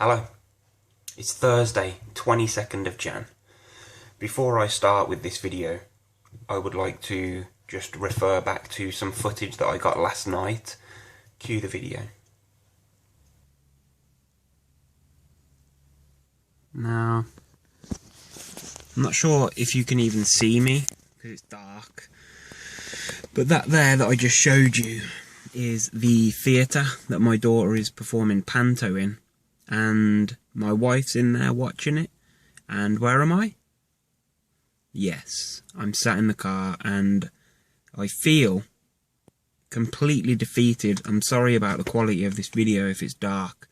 Hello, it's Thursday, 22nd of Jan. Before I start with this video, I would like to just refer back to some footage that I got last night. Cue the video. Now, I'm not sure if you can even see me, because it's dark, but that I just showed you is the theatre that my daughter is performing panto in. And my wife's in there watching it. And where am I? Yes, I'm sat in the car and I feel completely defeated. I'm sorry about the quality of this video if it's dark,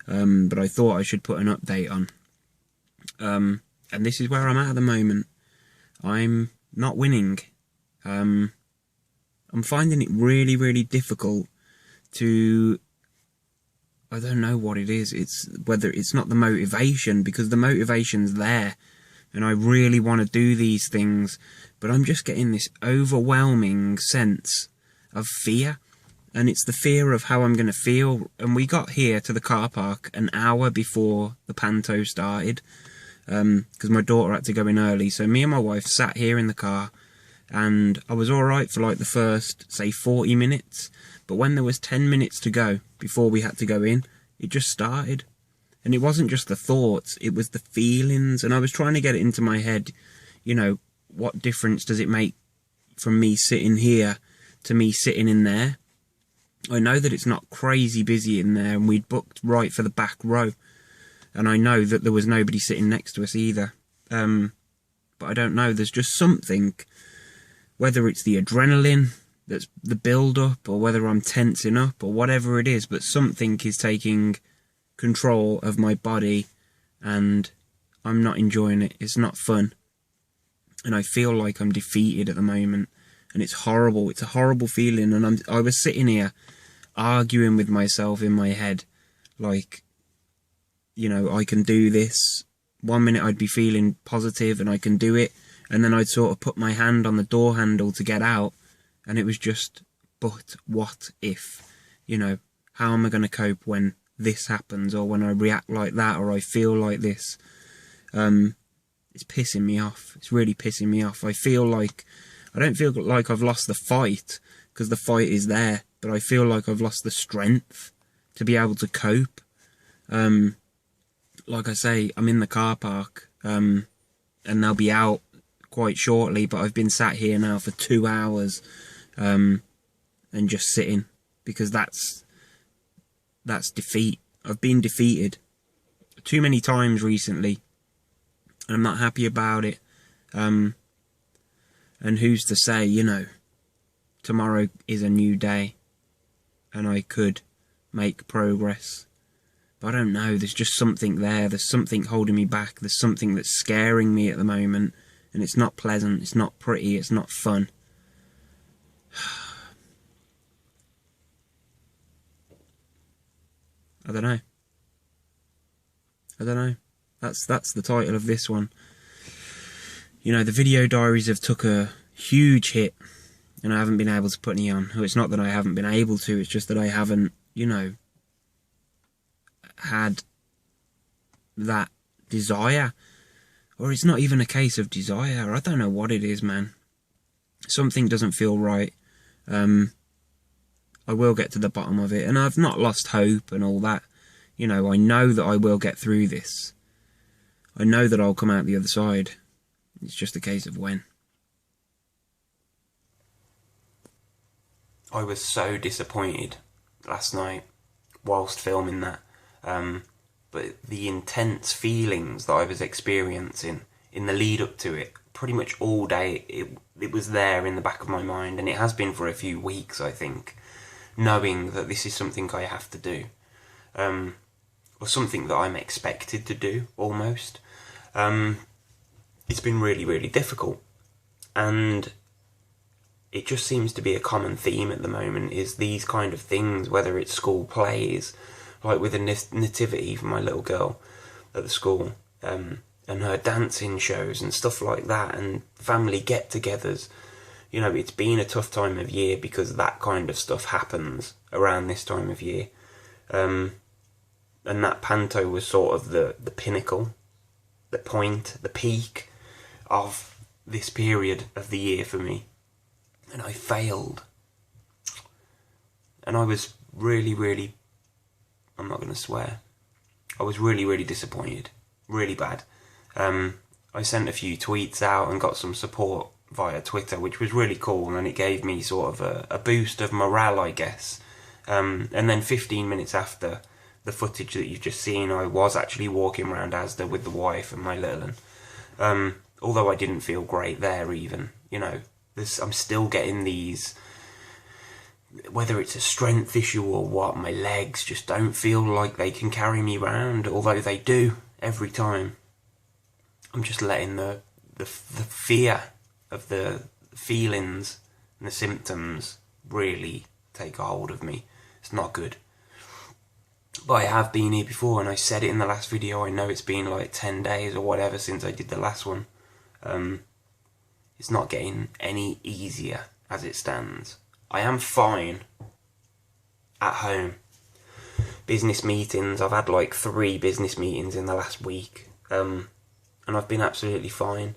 but I thought I should put an update on. And this is where I'm at the moment. I'm not winning. I'm finding it really, really difficult to... I don't know what it is. Whether it's not the motivation, because the motivation's there and I really want to do these things, but I'm just getting this overwhelming sense of fear, and it's the fear of how I'm going to feel. And we got here to the car park an hour before the panto started, because my daughter had to go in early, so me and my wife sat here in the car and I was alright for like the first, say, 40 minutes. But when there was 10 minutes to go before we had to go in, it just started. And it wasn't just the thoughts, it was the feelings. And I was trying to get it into my head, you know, what difference does it make from me sitting here to me sitting in there? I know that it's not crazy busy in there, and we'd booked right for the back row. And I know that there was nobody sitting next to us either. But I don't know, there's just something, whether it's the adrenaline, that's the build-up, or whether I'm tensing up, or whatever it is, but something is taking control of my body, and I'm not enjoying it. It's not fun. And I feel like I'm defeated at the moment, and it's horrible. It's a horrible feeling, and I was sitting here arguing with myself in my head, like, you know, I can do this. 1 minute I'd be feeling positive and I can do it, and then I'd sort of put my hand on the door handle to get out, and it was just, but what if? You know, how am I going to cope when this happens, or when I react like that, or I feel like this? It's pissing me off. It's really pissing me off. I don't feel like I've lost the fight, because the fight is there, but I feel like I've lost the strength to be able to cope. Like I say, I'm in the car park, and they'll be out quite shortly, but I've been sat here now for 2 hours, and just sitting, because that's defeat. I've been defeated too many times recently, and I'm not happy about it. And who's to say, you know, tomorrow is a new day, and I could make progress. But I don't know, there's just something there, there's something holding me back, there's something that's scaring me at the moment, and it's not pleasant, it's not pretty, it's not fun. I don't know. That's the title of this one. You know, the video diaries have took a huge hit, and I haven't been able to put any on. It's not that I haven't been able to, it's just that I haven't, you know, had that desire. Or it's not even a case of desire. I don't know what it is, man. Something doesn't feel right. I will get to the bottom of it, and I've not lost hope and all that. You know, I know that I will get through this. I know that I'll come out the other side. It's just a case of when. I was so disappointed last night whilst filming that. But the intense feelings that I was experiencing in the lead up to it, pretty much all day, it was there in the back of my mind, and it has been for a few weeks, I think, knowing that this is something I have to do, or something that I'm expected to do, almost. It's been really, really difficult, and it just seems to be a common theme at the moment, is these kind of things, whether it's school plays, like with the nativity for my little girl at the school, and her dancing shows and stuff like that, and family get-togethers. You know, it's been a tough time of year because that kind of stuff happens around this time of year. And And that panto was sort of the pinnacle, the point, the peak of this period of the year for me. And I failed. And I was really, I'm not going to swear, I was really disappointed. Really bad. I sent a few tweets out and got some support via Twitter, which was really cool, and it gave me sort of a boost of morale, I guess. And then 15 minutes after the footage that you've just seen, I was actually walking around Asda with the wife and my little one. Although I didn't feel great there even, you know, I'm still getting these, whether it's a strength issue or what, my legs just don't feel like they can carry me round, although they do every time. I'm just letting the fear of the feelings and the symptoms really take a hold of me. It's not good. But I have been here before, and I said it in the last video. I know it's been like 10 days or whatever since I did the last one. It's not getting any easier as it stands. I am fine at home. Business meetings, I've had like 3 business meetings in the last week. And I've been absolutely fine.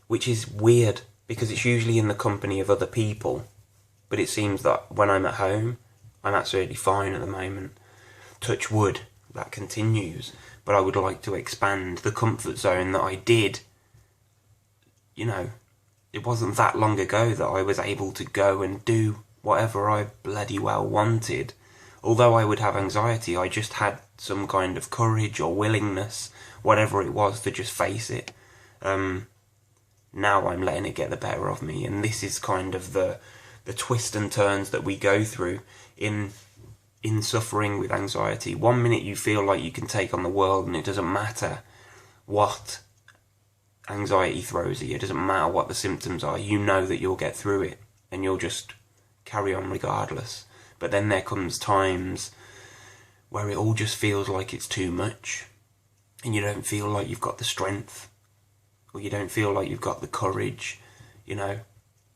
Which is weird, because it's usually in the company of other people. But it seems that when I'm at home, I'm absolutely fine at the moment. Touch wood, that continues. But I would like to expand the comfort zone that I did. You know, it wasn't that long ago that I was able to go and do whatever I bloody well wanted. Although I would have anxiety, I just had some kind of courage or willingness, whatever it was, to just face it. Now I'm letting it get the better of me, and this is kind of the twists and turns that we go through in suffering with anxiety. One minute you feel like you can take on the world, and it doesn't matter what anxiety throws at you, it doesn't matter what the symptoms are, you know that you'll get through it, and you'll just carry on regardless. But then there comes times where it all just feels like it's too much, and you don't feel like you've got the strength, or you don't feel like you've got the courage, you know,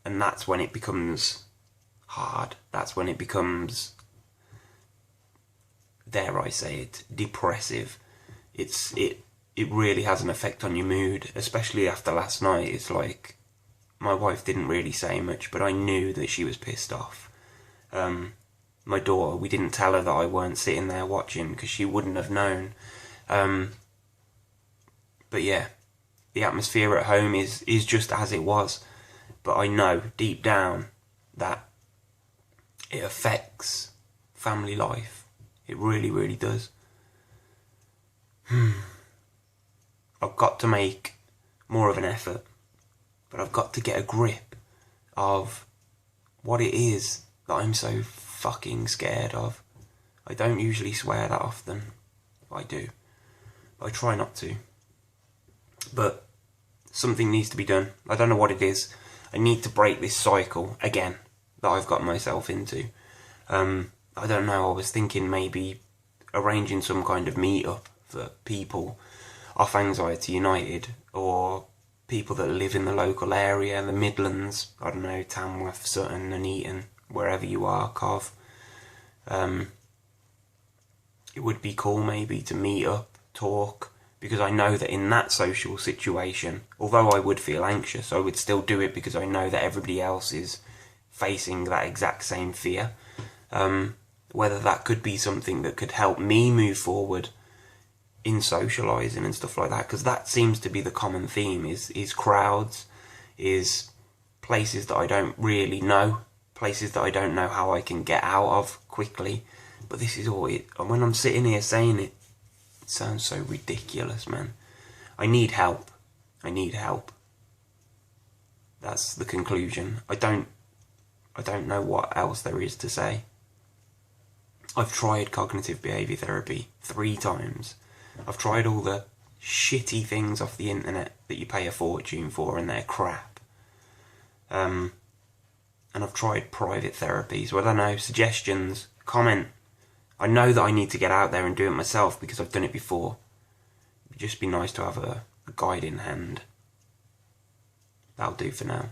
and that's when it becomes hard. That's when it becomes, dare I say it, depressive. It really has an effect on your mood, especially after last night. It's like, my wife didn't really say much, but I knew that she was pissed off. My daughter, we didn't tell her that I weren't sitting there watching, because she wouldn't have known. But yeah, the atmosphere at home is just as it was. But I know deep down that it affects family life. It really does. I've got to make more of an effort, but I've got to get a grip of what it is that I'm so fucking scared of. I don't usually swear that often. I do. I try not to. But something needs to be done. I don't know what it is. I need to break this cycle again that I've got myself into. I don't know, I was thinking maybe arranging some kind of meet-up for people off Anxiety United, or people that live in the local area, the Midlands, I don't know, Tamworth, Sutton, Nuneaton, wherever you are, Cov. It would be cool maybe to meet up, talk, because I know that in that social situation, although I would feel anxious, I would still do it because I know that everybody else is facing that exact same fear. Whether that could be something that could help me move forward in socialising and stuff like that, because that seems to be the common theme, is crowds, is places that I don't really know, places that I don't know how I can get out of quickly. But this is all it, and when I'm sitting here saying it, it sounds so ridiculous, man. I need help. I need help. That's the conclusion. I don't know what else there is to say. I've tried cognitive behaviour therapy 3 times. I've tried all the shitty things off the internet that you pay a fortune for, and they're crap. And I've tried private therapies. Well, I don't know, suggestions, comment. I know that I need to get out there and do it myself because I've done it before. It'd just be nice to have a guide in hand. That'll do for now.